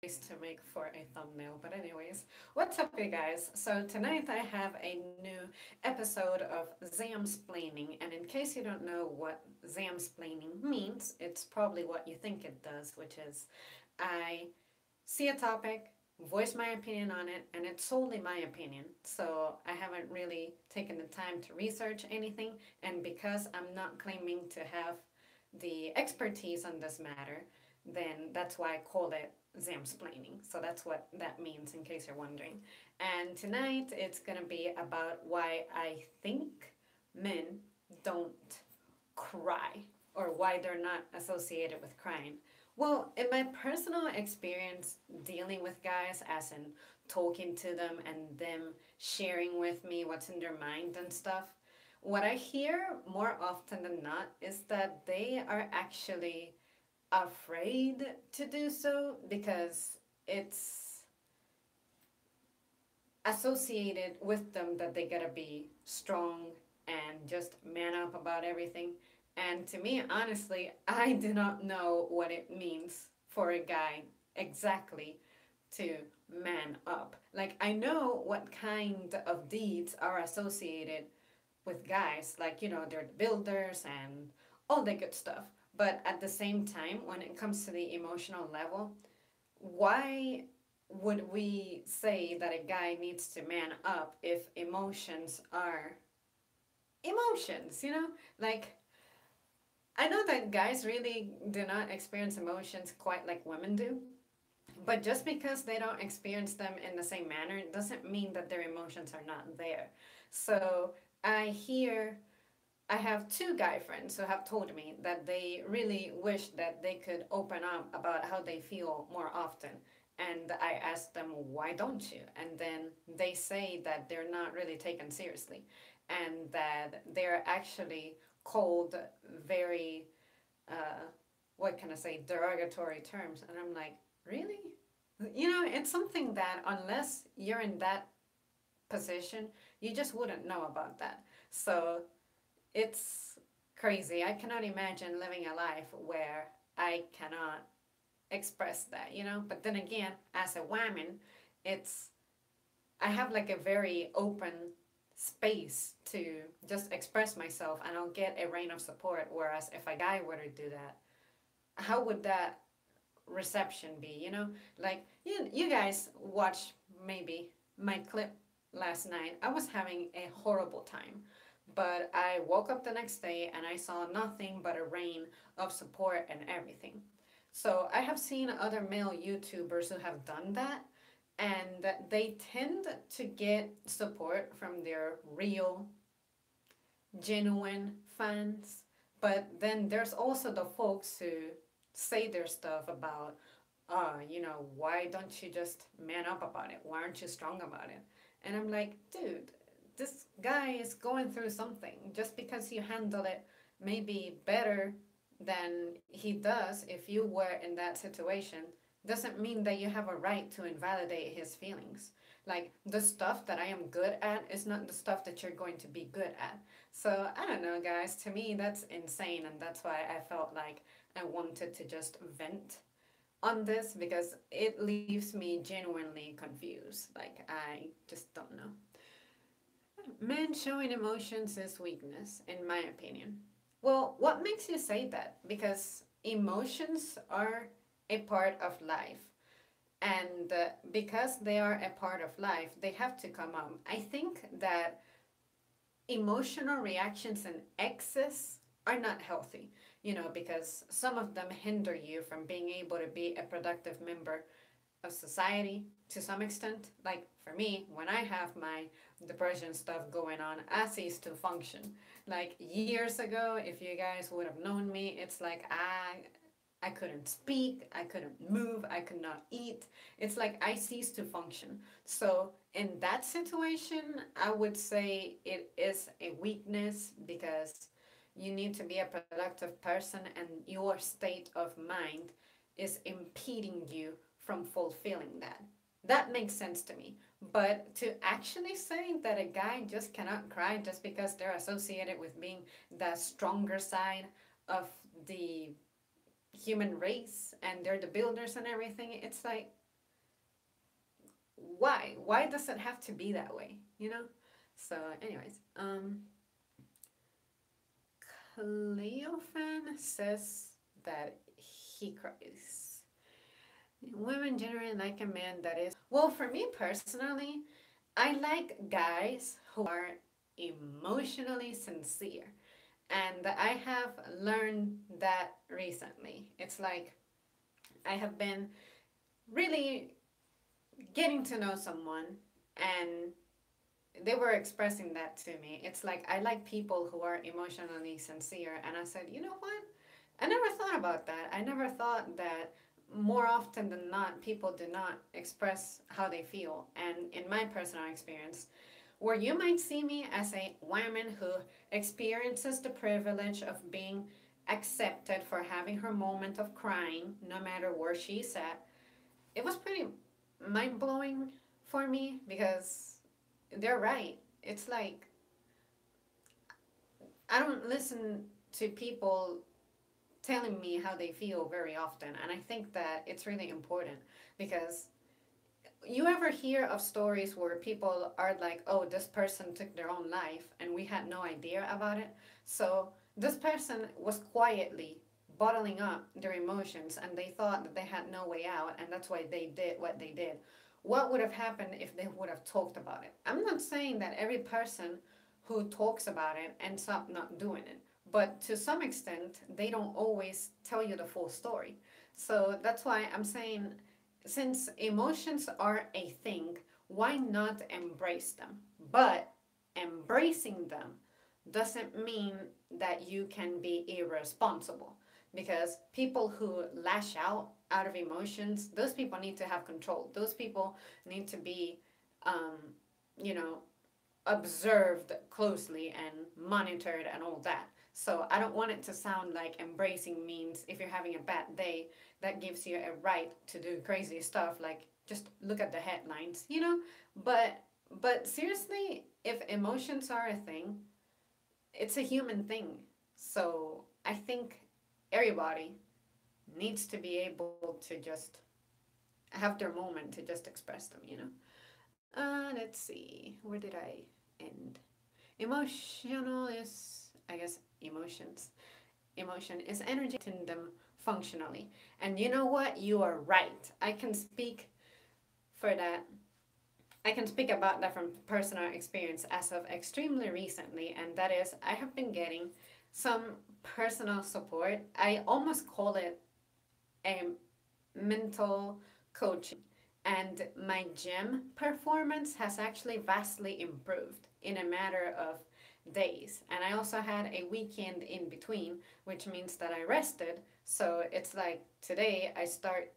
to make for a thumbnail. But anyways, what's up, you guys? So tonight I have a new episode of Xamsplaining, and in case you don't know what Xamsplaining means, it's probably what you think it does, which is I see a topic, voice my opinion on it, and it's solely my opinion. So I haven't really taken the time to research anything, and because I'm not claiming to have the expertise on this matter, then that's why I called it Xamsplaining. So that's what that means, in case you're wondering. And tonight it's gonna be about why I think men don't cry, or why they're not associated with crying. Well, in my personal experience dealing with guys, as in talking to them and them sharing with me what's in their mind and stuff, what I hear more often than not is that they are actually afraid to do so because it's associated with them that they gotta be strong and just man up about everything. And to me, honestly, I do not know what it means for a guy exactly to man up. Like, I know what kind of deeds are associated with guys, like, they're the builders and all the good stuff. But at the same time, when it comes to the emotional level, why would we say that a guy needs to man up if emotions are emotions, Like, I know that guys really do not experience emotions quite like women do, but just because they don't experience them in the same manner doesn't mean that their emotions are not there. So I have two guy friends who have told me that they really wish that they could open up about how they feel more often. And I asked them, why don't you? And then they say that they're not really taken seriously and that they're actually called very, uh, what can I say, derogatory terms. And I'm like, really? It's something that unless you're in that position, you just wouldn't know about that. So it's crazy. I cannot imagine living a life where I cannot express that. But then again, as a woman, it's I have like a very open space to just express myself and I'll get a rain of support. Whereas if a guy were to do that, how would that reception be? Like you guys watched maybe my clip last night. I was having a horrible time. But I woke up the next day and I saw nothing but a rain of support and everything. So I have seen other male YouTubers who have done that, and they tend to get support from their real, genuine fans. But then there's also the folks who say their stuff about, why don't you just man up about it? Why aren't you strong about it? And I'm like, dude, this guy is going through something. Just because you handle it maybe better than he does if you were in that situation doesn't mean that you have a right to invalidate his feelings. Like, the stuff that I am good at is not the stuff that you're going to be good at. So, I don't know, guys. To me, that's insane, and that's why I felt like I wanted to just vent on this because it leaves me genuinely confused. Like, I just don't know. Men showing emotions is weakness, in my opinion. Well, what makes you say that? Because emotions are a part of life. And because they are a part of life, they have to come up. I think that emotional reactions in excess are not healthy, because some of them hinder you from being able to be a productive member of society to some extent. Like for me, when I have my depression stuff going on, I cease to function. Like years ago, if you guys would have known me, it's like I couldn't speak, I couldn't move, I could not eat. It's like I ceased to function. So in that situation, I would say it is a weakness because you need to be a productive person and your state of mind is impeding you from fulfilling that. That makes sense to me. But to actually say that a guy just cannot cry just because they're associated with being the stronger side of the human race and they're the builders and everything, it's like, why does it have to be that way, you know? So anyways, Cleofan says that he cries. Women generally like a man that is, well, for me personally, I like guys who are emotionally sincere. And I have learned that recently. It's like I have been really getting to know someone, and they were expressing that to me. It's like I like people who are emotionally sincere. And I said, you know what? I never thought about that. I never thought that more often than not, people do not express how they feel. And in my personal experience, where you might see me as a woman who experiences the privilege of being accepted for having her moment of crying, no matter where she's at, it was pretty mind blowing for me because they're right. It's like I don't listen to people telling me how they feel very often, and I think that it's really important because you ever hear of stories where people are like, oh, this person took their own life and we had no idea about it? So this person was quietly bottling up their emotions and they thought that they had no way out, and that's why they did what they did. What would have happened if they would have talked about it? I'm not saying that every person who talks about it ends up not doing it, but to some extent, they don't always tell you the full story. So that's why I'm saying, since emotions are a thing, why not embrace them? But embracing them doesn't mean that you can be irresponsible, because people who lash out of emotions, those people need to have control. Those people need to be, um, you know, observed closely and monitored and all that. So I don't want it to sound like embracing means if you're having a bad day, that gives you a right to do crazy stuff like just look at the headlines, you know? But seriously, if emotions are a thing, it's a human thing. So I think everybody needs to be able to just have their moment to just express them, you know? Let's see, where did I end? Emotional is, I guess, emotions. Emotion is energy in them functionally. And you know what? You are right. I can speak for that. I can speak about that from personal experience as of extremely recently, and that is I have been getting some personal support. I almost call it a mental coaching. And my gym performance has actually vastly improved in a matter of days. And I also had a weekend in between, which means that I rested. So it's like today I start,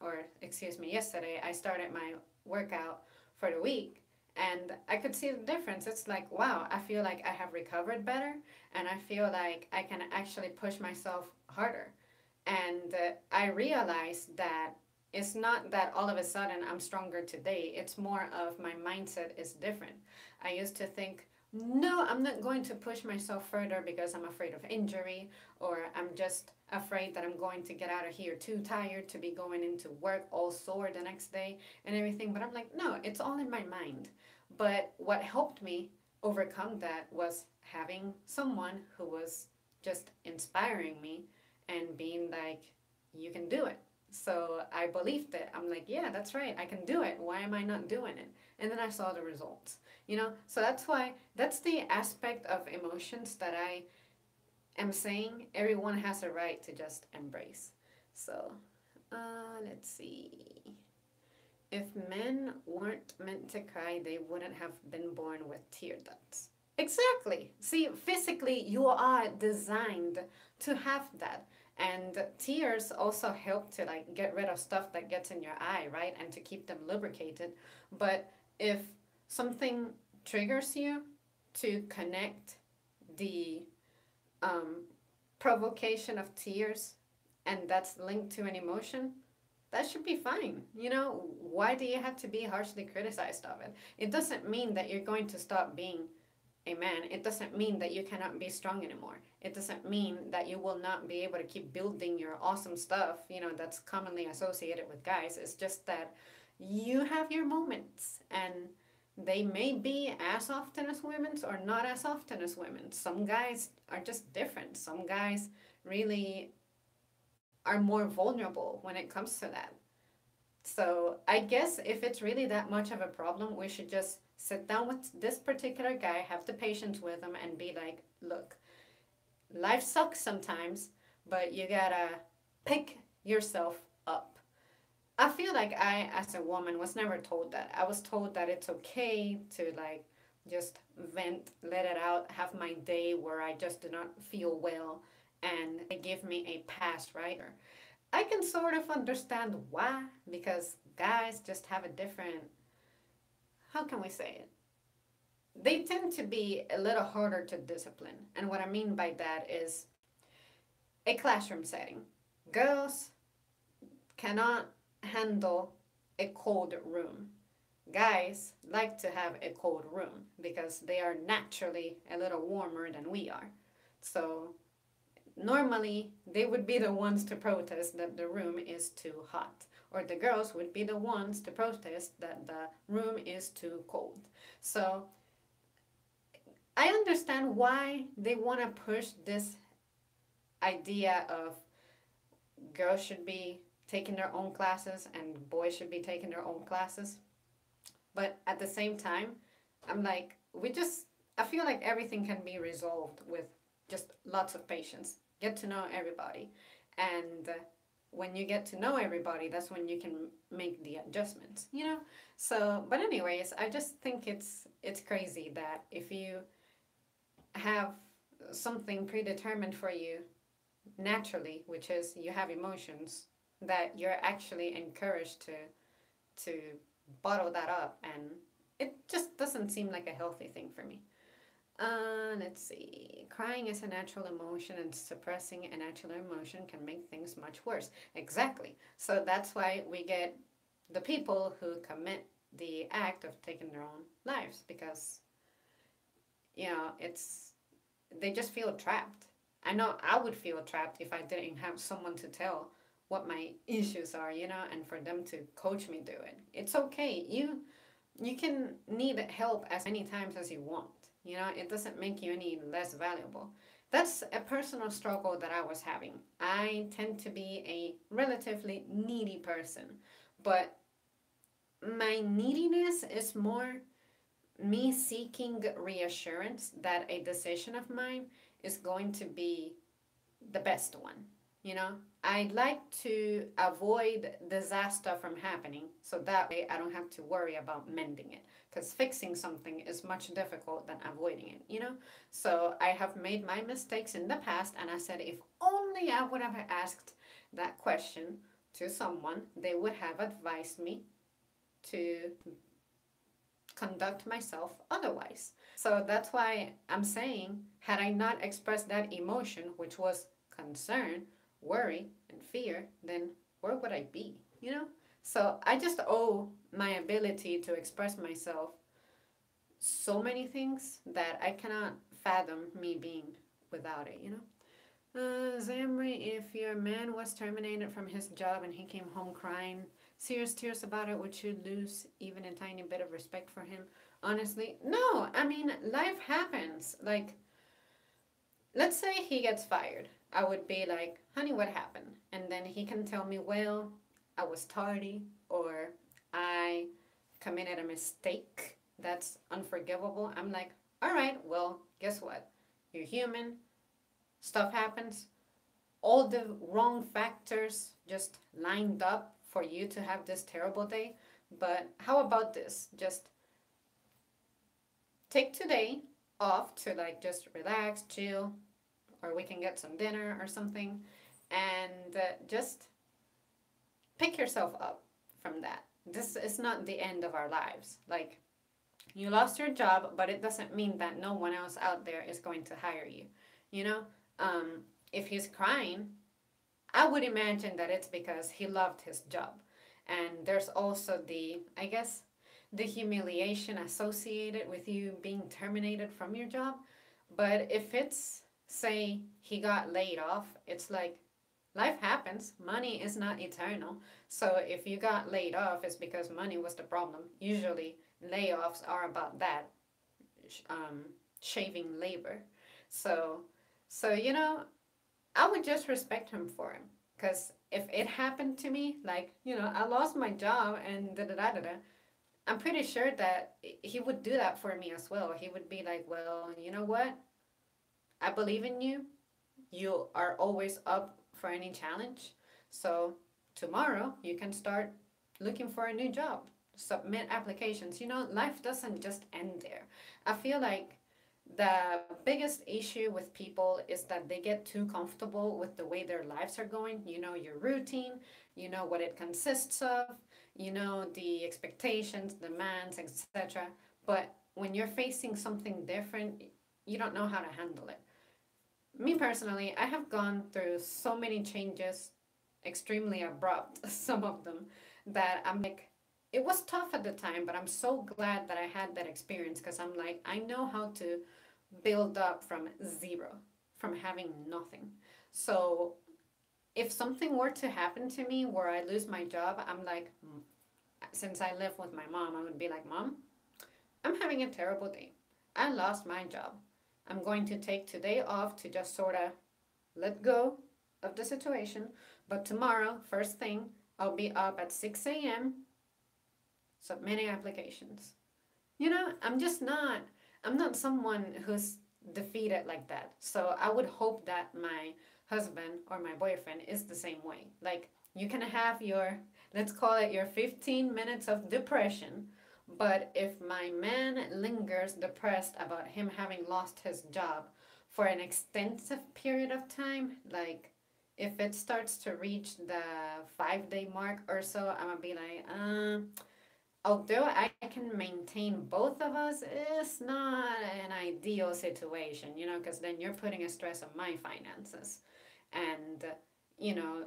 or excuse me, yesterday I started my workout for the week. And I could see the difference. It's like, wow, I feel like I have recovered better, and I feel like I can actually push myself harder. And I realized that it's not that all of a sudden I'm stronger today. It's more of my mindset is different. I used to think, no, I'm not going to push myself further because I'm afraid of injury, or I'm just afraid that I'm going to get out of here too tired to be going into work all sore the next day and everything. But I'm like, no, it's all in my mind. But what helped me overcome that was having someone who was just inspiring me and being like, you can do it. So I believed it. I'm like, yeah, that's right. I can do it. Why am I not doing it? And then I saw the results, you know? So that's why, that's the aspect of emotions that I am saying everyone has a right to just embrace. So, let's see. If men weren't meant to cry, they wouldn't have been born with tear ducts. Exactly. See, physically, you are designed to have that. And tears also help to like get rid of stuff that gets in your eye, right? And to keep them lubricated. But if something triggers you to connect the um, provocation of tears, and that's linked to an emotion, that should be fine. You know, why do you have to be harshly criticized of it? It doesn't mean that you're going to stop being a man. It doesn't mean that you cannot be strong anymore. It doesn't mean that you will not be able to keep building your awesome stuff, you know, that's commonly associated with guys. It's just that you have your moments, and they may be as often as women's or not as often as women. Some guys are just different. Some guys really are more vulnerable when it comes to that. So I guess if it's really that much of a problem, we should just sit down with this particular guy, have the patience with him, and be like, look, life sucks sometimes, but you gotta pick yourself up. I feel like I, as a woman, was never told that. I was told that it's okay to like just vent, let it out, have my day where I just do not feel well, and they give me a pass, right? I can sort of understand why, because guys just have a different, how can we say it? They tend to be a little harder to discipline. And what I mean by that is a classroom setting. Girls cannot handle a cold room. Guys like to have a cold room because they are naturally a little warmer than we are. So normally they would be the ones to protest that the room is too hot, or the girls would be the ones to protest that the room is too cold. So I understand why they want to push this idea of girls should be taking their own classes and boys should be taking their own classes. But at the same time, I'm like, I feel like everything can be resolved with just lots of patience. Get to know everybody. And when you get to know everybody, that's when you can make the adjustments, you know? So, but anyways, I just think it's crazy that if you have something predetermined for you naturally, which is you have emotions, that you're actually encouraged to bottle that up, and it just doesn't seem like a healthy thing for me. Let's see. Crying is a natural emotion, and suppressing a natural emotion can make things much worse. Exactly. So that's why we get the people who commit the act of taking their own lives, because it's they just feel trapped. I know I would feel trapped if I didn't have someone to tell what my issues are, and for them to coach me through it. It's okay. You can need help as many times as you want. It doesn't make you any less valuable. That's a personal struggle that I was having. I tend to be a relatively needy person, but my neediness is more me seeking reassurance that a decision of mine is going to be the best one. I'd like to avoid disaster from happening, so that way I don't have to worry about mending it, because fixing something is much difficult than avoiding it. So I have made my mistakes in the past, and I said if only I would have asked that question to someone, they would have advised me to conduct myself otherwise. So that's why I'm saying, had I not expressed that emotion, which was concern, worry, and fear, then where would I be? So I just owe my ability to express myself so many things that I cannot fathom me being without it. Zamri, if your man was terminated from his job and he came home crying, serious tears about it, would you lose even a tiny bit of respect for him? Honestly, no. I mean, life happens. Like, let's say he gets fired. I would be like, honey, what happened? And then he can tell me, well, I was tardy, or I committed a mistake that's unforgivable. I'm like, all right, well, guess what? You're human. Stuff happens. All the wrong factors just lined up for you to have this terrible day. But how about this? Just take today off to like just relax, chill, or we can get some dinner or something, and just pick yourself up from that. This is not the end of our lives. Like, you lost your job, but it doesn't mean that no one else out there is going to hire you. If he's crying, I would imagine that it's because he loved his job. And there's also I guess, the humiliation associated with you being terminated from your job. But if it's, say, he got laid off, it's like, life happens. Money is not eternal. So if you got laid off, it's because money was the problem. Usually, layoffs are about that, um, shaving labor. So, so I would just respect him for him. Because if it happened to me, like, I lost my job and da da da da da, I'm pretty sure that he would do that for me as well. He would be like, well, you know what? I believe in you. You are always up for any challenge. So tomorrow you can start looking for a new job, submit applications. Life doesn't just end there. I feel like the biggest issue with people is that they get too comfortable with the way their lives are going. You know your routine, you know what it consists of, you know the expectations, demands, etc. But when you're facing something different, you don't know how to handle it. Me personally, I have gone through so many changes, extremely abrupt, some of them, that I'm like, it was tough at the time, but I'm so glad that I had that experience because I'm like, I know how to build up from zero, from having nothing. So if something were to happen to me where I lose my job, I'm like, since I live with my mom, I would be like, Mom, I'm having a terrible day. I lost my job. I'm going to take today off to just sort of let go of the situation. But tomorrow, first thing, I'll be up at 6 a.m. submitting applications. I'm not someone who's defeated like that. So I would hope that my husband or my boyfriend is the same way. Like, you can have your, let's call it your 15 minutes of depression, but if my man lingers depressed about him having lost his job for an extensive period of time, like if it starts to reach the 5 day mark or so, I'm gonna be like, although I can maintain both of us, it's not an ideal situation, because then you're putting a stress on my finances. And, you know,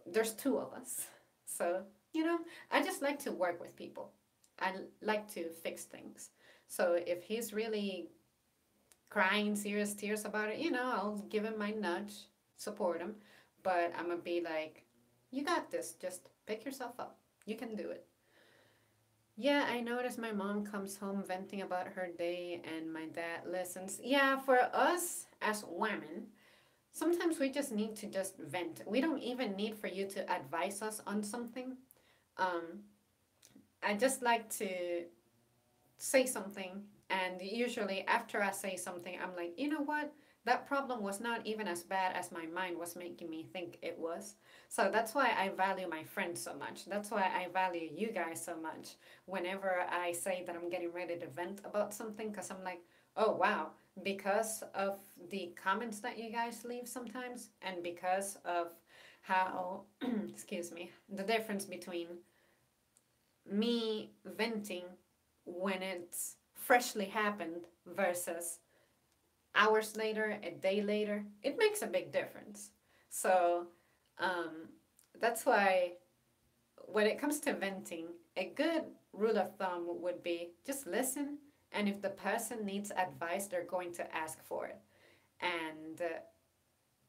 there's two of us. So, I just like to work with people. I like to fix things. So if he's really crying serious tears about it, I'll give him my nudge, support him. But I'm going to be like, you got this. Just pick yourself up. You can do it. Yeah, I noticed my mom comes home venting about her day and my dad listens. Yeah, for us as women, sometimes we just need to just vent. We don't even need for you to advise us on something. Um, I just like to say something, and usually after I say something, I'm like, you know what? That problem was not even as bad as my mind was making me think it was. So that's why I value my friends so much. That's why I value you guys so much whenever I say that I'm getting ready to vent about something, because I'm like, oh wow, because of the comments that you guys leave sometimes, and because of how, excuse me, the difference between me venting when it's freshly happened versus hours later, a day later, it makes a big difference. So um, that's why when it comes to venting, a good rule of thumb would be just listen, and if the person needs advice, they're going to ask for it. And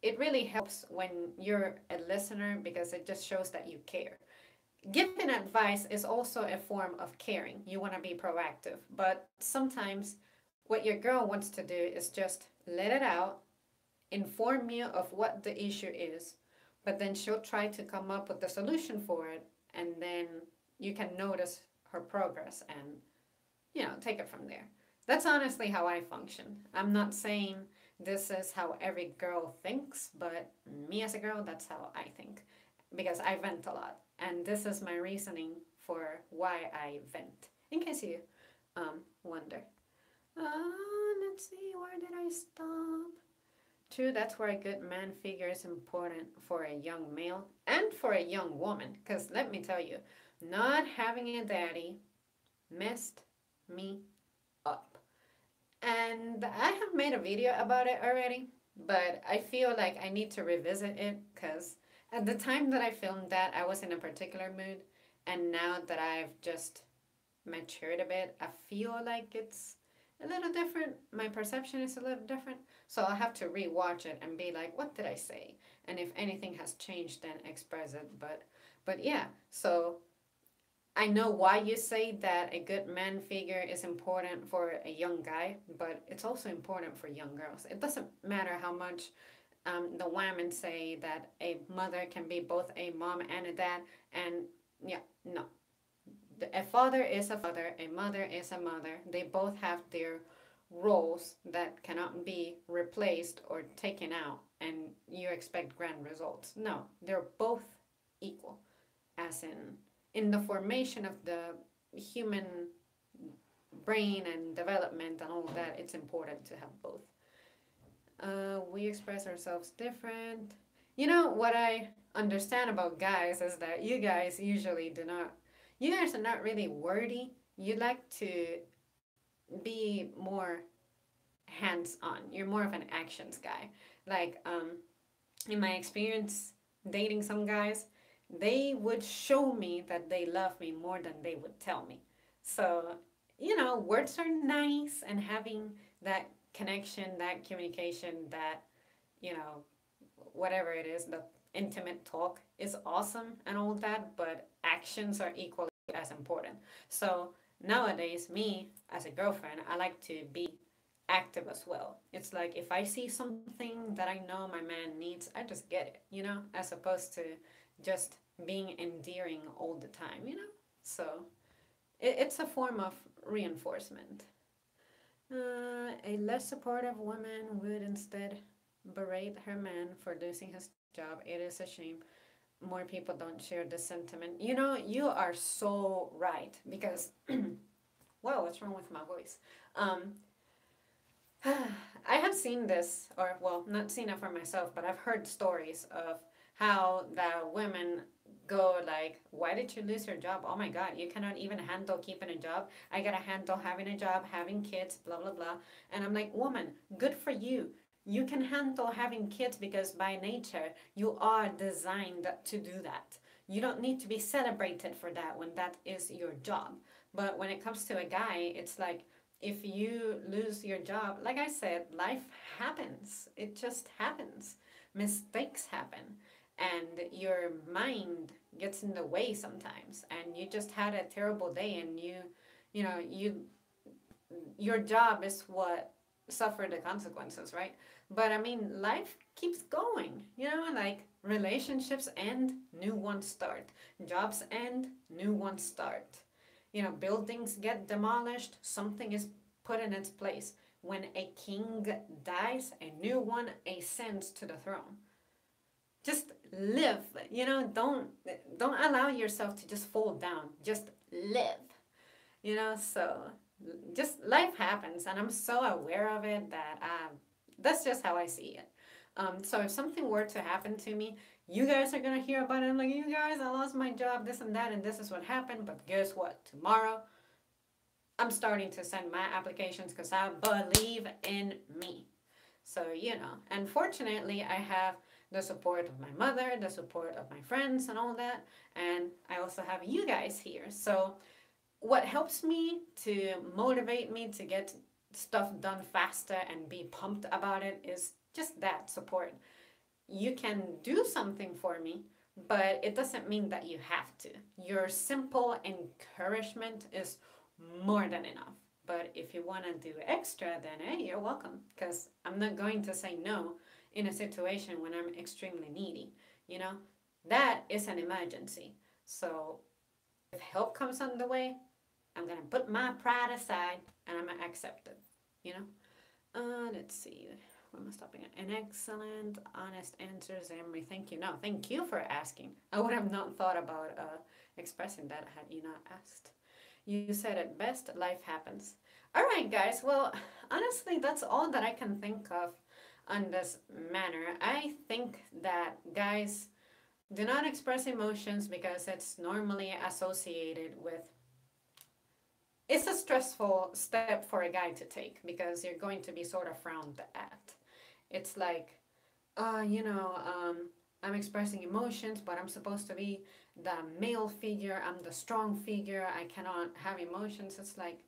it really helps when you're a listener because it just shows that you care. Giving advice is also a form of caring. You want to be proactive, but sometimes what your girl wants to do is just let it out, inform you of what the issue is, but then she'll try to come up with the solution for it, and then you can notice her progress and, take it from there. That's honestly how I function. I'm not saying this is how every girl thinks, but me as a girl, that's how I think because I vent a lot. And this is my reasoning for why I vent, in case you wonder. Let's see, where did I stop? True, that's where a good man figure is important for a young male and for a young woman. Because let me tell you, not having a daddy messed me up. And I have made a video about it already, but I feel like I need to revisit it because at the time that I filmed that, I was in a particular mood. And now that I've just matured a bit, I feel like it's a little different. My perception is a little different. So I'll have to rewatch it and be like, what did I say? And if anything has changed, then express it. But yeah. So I know why you say that a good man figure is important for a young guy, but it's also important for young girls. It doesn't matter how much the women say that a mother can be both a mom and a dad, and yeah, no. A father is a father, a mother is a mother. They both have their roles that cannot be replaced or taken out, and you expect grand results. No, they're both equal, as in the formation of the human brain and development and all of that. It's important to have both. We express ourselves different. You know what I understand about guys is that you guys usually do not. You guys are not really wordy. You like to be more hands on. You're more of an actions guy. Like in my experience dating some guys, they would show me that they love me more than they would tell me. So, words are nice, and having that connection, that communication, that, you know, whatever it is, the intimate talk is awesome and all that, but actions are equally as important. So nowadays, me as a girlfriend, I like to be active as well. It's like if I see something that I know my man needs, I just get it, as opposed to just being endearing all the time. So it's a form of reinforcement. A less supportive woman would instead berate her man for losing his job. It is a shame. More people don't share this sentiment. You are so right because, whoa, what's wrong with my voice? I have seen this, or well, not seen it for myself, but I've heard stories of how the women go like, why did you lose your job? Oh my God, you cannot even handle keeping a job. I gotta handle having a job, having kids, blah, blah, blah. And I'm like, woman, good for you. You can handle having kids because by nature, you are designed to do that. You don't need to be celebrated for that when that is your job. But when it comes to a guy, it's like, if you lose your job, like I said, life happens. It just happens. Mistakes happen. And your mind gets in the way sometimes. And you just had a terrible day, and your job is what suffered the consequences, right? But I mean, life keeps going. Like relationships end, new ones start. Jobs end, new ones start. Buildings get demolished, something is put in its place. When a king dies, a new one ascends to the throne. Just live, don't allow yourself to just fall down. Just live. So just life happens, and I'm so aware of it that that's just how I see it. So if something were to happen to me, you guys are gonna hear about it. I'm like, you guys, I lost my job, this and that, and this is what happened. But guess what? Tomorrow, I'm starting to send my applications because I believe in me. So, and fortunately, I have the support of my mother, the support of my friends, and all that. And I also have you guys here. So, what helps me to motivate me to get stuff done faster and be pumped about it is just that support. You can do something for me, but it doesn't mean that you have to. Your simple encouragement is more than enough. But if you want to do extra, then hey, you're welcome. Because I'm not going to say no in a situation when I'm extremely needy. That is an emergency. So if help comes on the way, I'm going to put my pride aside and I'm going to accept it. Let's see. Where am I stopping at? An excellent, honest answer, Zamri. Thank you. No, thank you for asking. I would have not thought about expressing that had you not asked. You said it best, life happens. All right, guys. Well, honestly, that's all that I can think of on this manner. I think that guys do not express emotions because it's normally associated with. It's a stressful step for a guy to take because you're going to be sort of frowned at. It's like, I'm expressing emotions, but I'm supposed to be the male figure. I'm the strong figure. I cannot have emotions. It's like,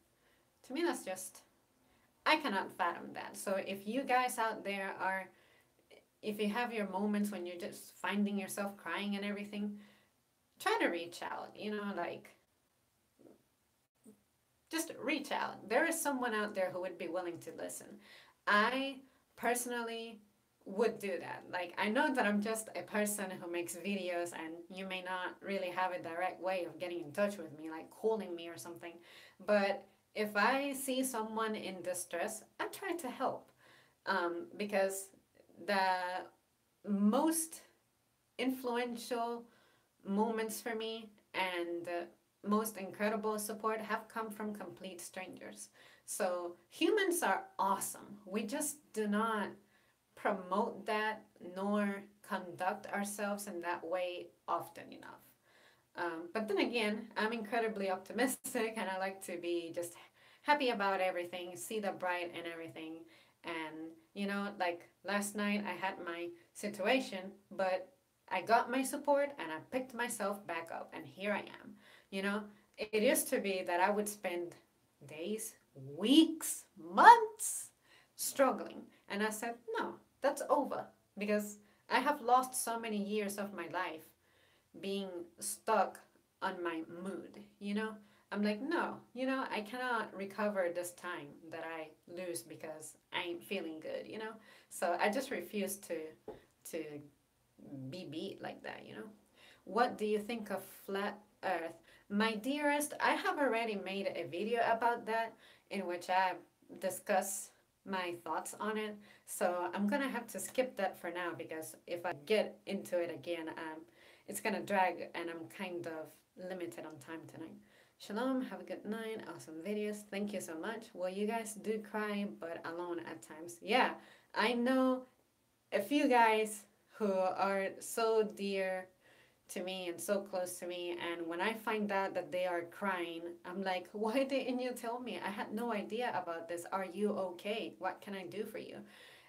to me, that's just, I cannot fathom that. So if you guys out there are, if you have your moments when you're just finding yourself crying and everything, try to reach out, like just reach out. There is someone out there who would be willing to listen. I personally would do that. Like, I know that I'm just a person who makes videos, and you may not really have a direct way of getting in touch with me, like calling me or something. But if I see someone in distress, I try to help, because the most influential moments for me and most incredible support have come from complete strangers. So humans are awesome. We just do not promote that nor conduct ourselves in that way often enough. But then again, I'm incredibly optimistic and I like to be just happy about everything, see the bright in everything. And, like last night I had my situation, but I got my support and I picked myself back up, and here I am. It used to be that I would spend days, weeks, months struggling. And I said, no, that's over, because I have lost so many years of my life being stuck on my mood. I'm like, no, I cannot recover this time that I lose because I ain't feeling good. So I just refuse to be beat like that. What do you think of flat earth? My dearest, I have already made a video about that in which I discuss my thoughts on it. So I'm gonna have to skip that for now, because if I get into it again, it's gonna drag and I'm kind of limited on time tonight. Shalom, have a good night, awesome videos, thank you so much. Well, you guys do cry, but alone at times. Yeah, I know a few guys who are so dear to me and so close to me, and when I find out that they are crying, I'm like, why didn't you tell me? I had no idea about this. Are you okay? What can I do for you?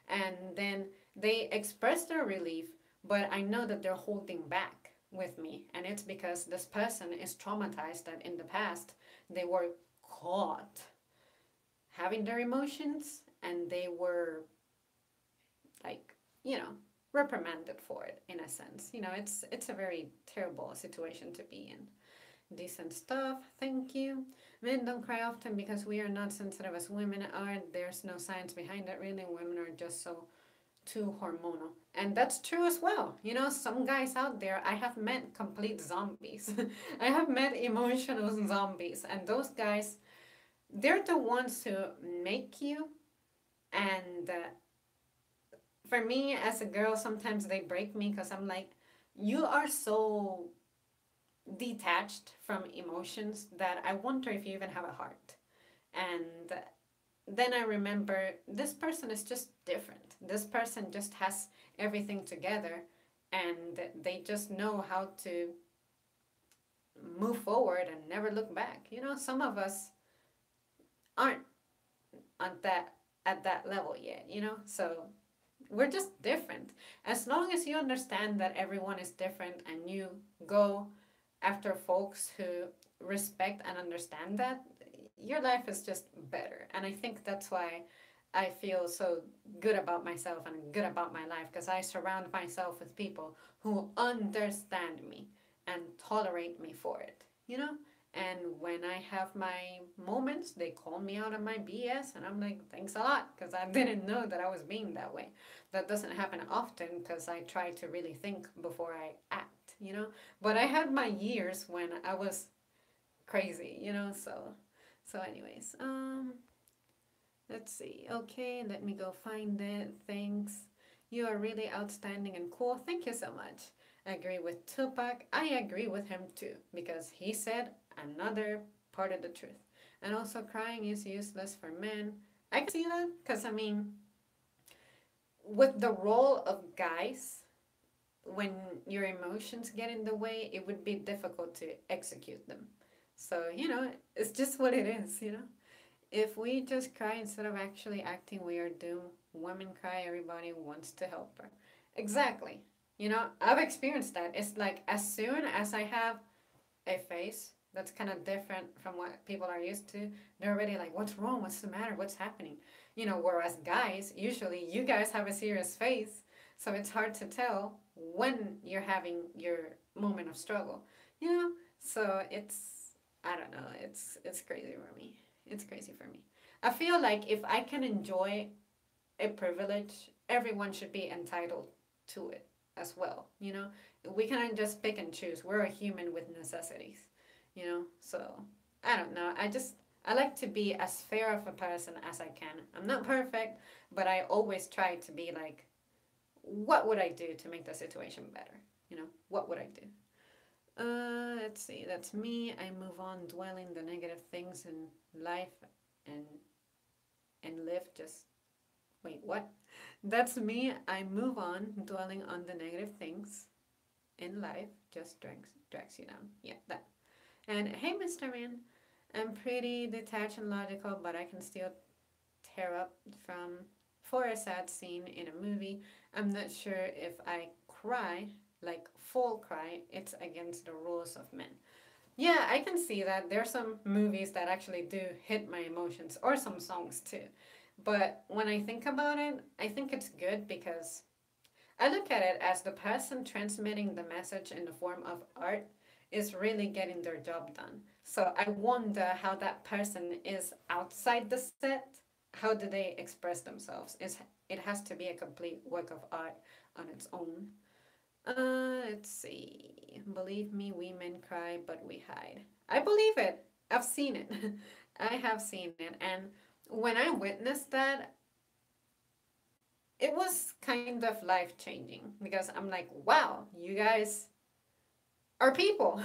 And then they express their relief, but I know that they're holding back with me, and it's because this person is traumatized that in the past they were caught having their emotions, and they were like, reprimanded for it in a sense. It's a very terrible situation to be in. Decent stuff, thank you. Men don't cry often because we are not sensitive as women are. There's no science behind it, really. Women are just so too hormonal. And that's true as well. Some guys out there, I have met complete zombies. I have met emotional zombies. And those guys, they're the ones who make you. And for me as a girl, sometimes they break me, because I'm like, you are so detached from emotions that I wonder if you even have a heart. And then I remember, this person is just different. This person just has everything together, and they just know how to move forward and never look back. Some of us aren't at that level yet. So we're just different. As long as you understand that everyone is different, and you go after folks who respect and understand that, your life is just better. And I think that's why I feel so good about myself and good about my life, because I surround myself with people who understand me and tolerate me for it. And when I have my moments, they call me out on my BS, and I'm like, thanks a lot, because I didn't know that I was being that way. That doesn't happen often, because I try to really think before I act. But I had my years when I was crazy. So anyways, let's see. Okay, let me go find it. Thanks. You are really outstanding and cool. Thank you so much. I agree with Tupac. I agree with him too, because he said another part of the truth. And also, crying is useless for men. I can see that, because with the role of guys, when your emotions get in the way, it would be difficult to execute them. So, it's just what it is. If we just cry instead of actually acting, we are doomed. Women cry, everybody wants to help her. Exactly. I've experienced that. It's like, as soon as I have a face That's kind of different from what people are used to. They're already like, what's wrong? What's the matter? What's happening? You know, whereas guys, usually you guys have a serious face, so it's hard to tell when you're having your moment of struggle. You know, so I don't know, it's crazy for me. It's crazy for me. I feel like if I can enjoy a privilege, everyone should be entitled to it as well. You know, we cannot just pick and choose. We're a human with necessities. You know, so I don't know. I like to be as fair of a person as I can. I'm not perfect, but I always try to be like, what would I do to make the situation better? You know, what would I do? Let's see. That's me. I move on, dwelling the negative things in life, and live just wait, what? That's me. I move on, dwelling on the negative things in life just drags you down. Yeah, that. And hey, Mr. Man, I'm pretty detached and logical, but I can still tear up from for a sad scene in a movie. I'm not sure if I cry, like full cry, it's against the rules of men. Yeah, I can see that. There's some movies that actually do hit my emotions, or some songs too. But when I think about it, I think it's good because I look at it as the person transmitting the message in the form of art is really getting their job done. So I wonder how that person is outside the set. How do they express themselves? It has to be a complete work of art on its own. Let's see. Believe me, we men cry, but we hide. I believe it. I've seen it. I have seen it. And when I witnessed that, it was kind of life changing because I'm like, wow, you guys are people.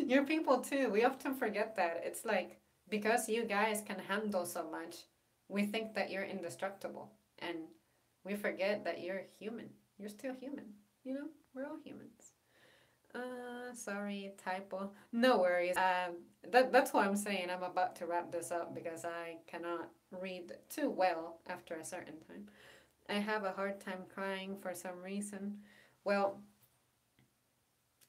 You're people too. We often forget that. It's like, because you guys can handle so much, we think that you're indestructible. And we forget that you're human. You're still human. You know, we're all humans. Sorry, typo. No worries. That's what I'm saying. I'm about to wrap this up because I cannot read too well after a certain time. I have a hard time crying for some reason. Well,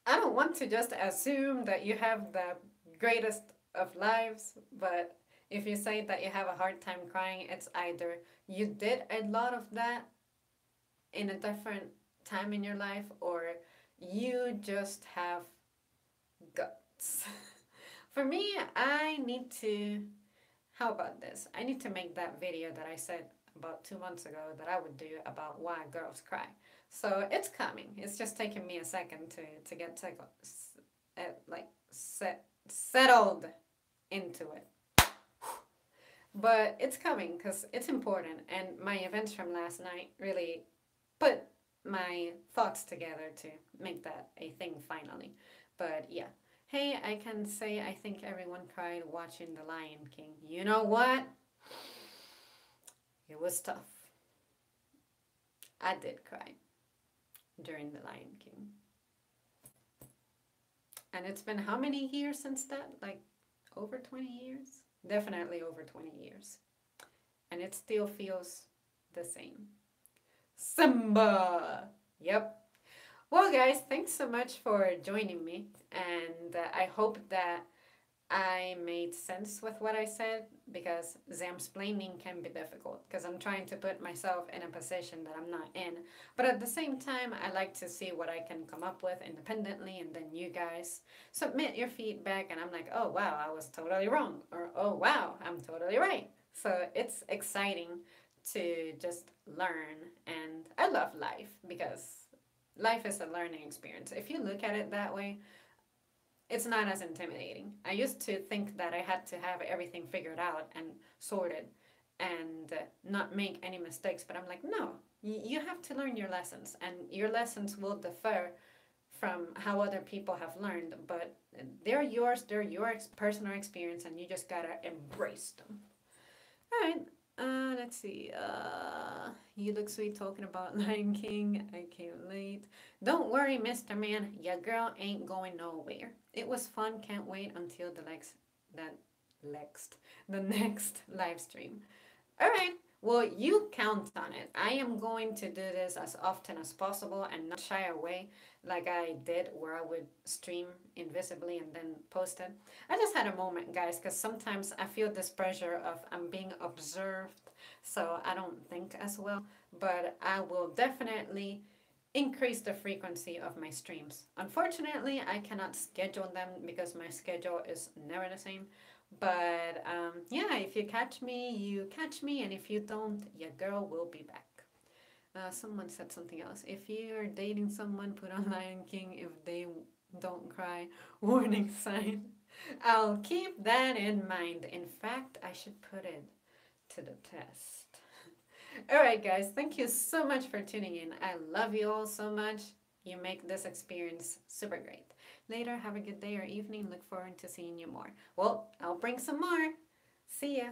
I don't want to just assume that you have the greatest of lives, but if you say that you have a hard time crying, it's either you did a lot of that in a different time in your life, or you just have guts. For me, I need to. How about this? I need to make that video that I said about 2 months ago that I would do about why girls cry. So it's coming. It's just taking me a second to get settled into it. But it's coming because it's important, and my events from last night really put my thoughts together to make that a thing finally. But yeah. Hey, I can say I think everyone cried watching The Lion King. You know what? It was tough. I did cry during The Lion King. And it's been how many years since that? Like over 20 years? Definitely over 20 years. And it still feels the same. Simba! Yep. Well, guys, thanks so much for joining me. And I hope that I made sense with what I said, because Xamsplaining can be difficult because I'm trying to put myself in a position that I'm not in. But at the same time, I like to see what I can come up with independently, and then you guys submit your feedback, and I'm like, oh wow, I was totally wrong, or oh wow, I'm totally right. So it's exciting to just learn, and I love life because life is a learning experience. If you look at it that way, it's not as intimidating. I used to think that I had to have everything figured out and sorted and not make any mistakes, but I'm like, no, you have to learn your lessons, and your lessons will differ from how other people have learned, but they're yours, they're your personal experience, and you just gotta embrace them. All right. Let's see. You look sweet talking about Lion King. I came late. Don't worry, Mr. Man. Your girl ain't going nowhere. It was fun. Can't wait until the next live stream. All right. Well, you count on it. I am going to do this as often as possible and not shy away like I did where I would stream invisibly and then post it. I just had a moment, guys, because sometimes I feel this pressure of I'm being observed, so I don't think as well. But I will definitely increase the frequency of my streams. Unfortunately, I cannot schedule them because my schedule is never the same. But yeah, if you catch me, you catch me, and if you don't, your girl will be back. Someone said something else. If you're dating someone, put on Lion King. If they don't cry, warning sign. I'll keep that in mind. In fact, I should put it to the test. All right, guys, thank you so much for tuning in. I love you all so much. You make this experience super great. Later, have a good day or evening. Look forward to seeing you more. Well, I'll bring some more. See ya.